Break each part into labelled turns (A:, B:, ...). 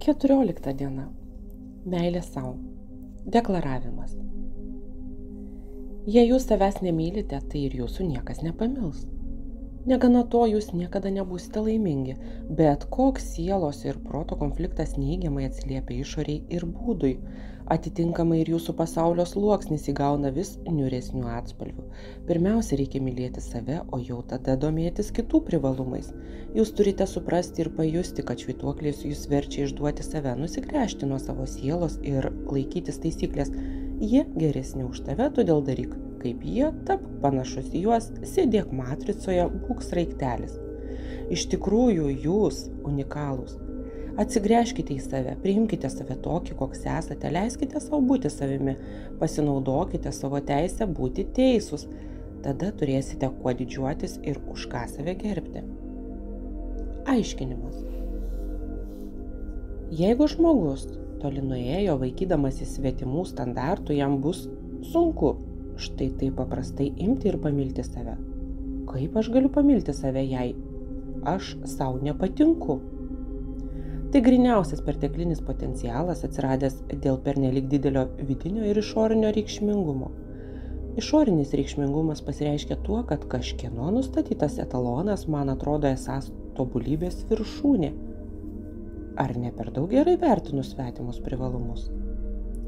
A: 14 diena. Meilė sau. Deklaravimas. Jei jūs savęs nemylite, tai ir jūsų niekas nepamils. Negana to, jūs niekada nebūsite laimingi, bet koks sielos ir proto konfliktas neigiamai atsiliepia išoriai ir būdui. Atitinkamai ir jūsų pasaulio sluoksnis įgauna vis niūresnių atspalvių. Pirmiausia, reikia mylėti save, o jau tada domėtis kitų privalumais. Jūs turite suprasti ir pajusti, kad švytuoklės jūs verčia išduoti save, nusigręžti nuo savo sielos ir laikytis taisyklės. Jie geresni už tave, todėl daryk kaip jie, tapk panašus į juos, sėdėk matricoje, būk sraigtelis. Iš tikrųjų, jūs unikalūs. Atsigręžkite į save, priimkite save tokį, koks esate, leiskite savo būti savimi, pasinaudokite savo teisę būti teisūs. Tada turėsite kuo didžiuotis ir už ką save gerbti. Aiškinimas. Jeigu žmogus toli nuėjo vaikydamas į svetimų standartų, jam bus sunku štai taip paprastai imti ir pamilti save. Kaip aš galiu pamilti save, jei aš savo nepatinku? Tai gryniausias perteklinis potencialas atsiradęs dėl pernelyg didelio vidinio ir išorinio reikšmingumo. Išorinis reikšmingumas pasireiškia tuo, kad kažkieno nustatytas etalonas man atrodo esąs tobulybės viršūnė. Ar ne per daug gerai vertinu svetimus privalumus?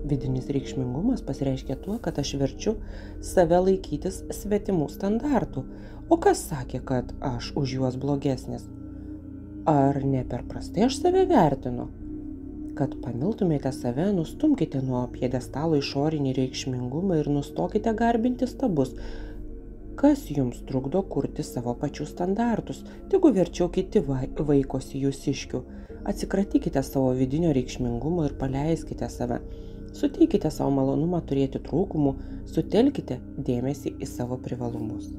A: Vidinis reikšmingumas pasireiškia tuo, kad aš verčiu save laikytis svetimų standartų. O kas sakė, kad aš už juos blogesnis? Ar ne per prastai aš save vertinu? Kad pamiltumėte save, nustumkite nuo pjedestalo išorinį reikšmingumą ir nustokite garbinti stabus. Kas jums trukdo kurti savo pačių standartus? Tegu verčiau kiti vaikosi jūsiškių. Atsikratykite savo vidinio reikšmingumo ir paleiskite save. Suteikite savo malonumą turėti trūkumų, sutelkite dėmesį į savo privalumus.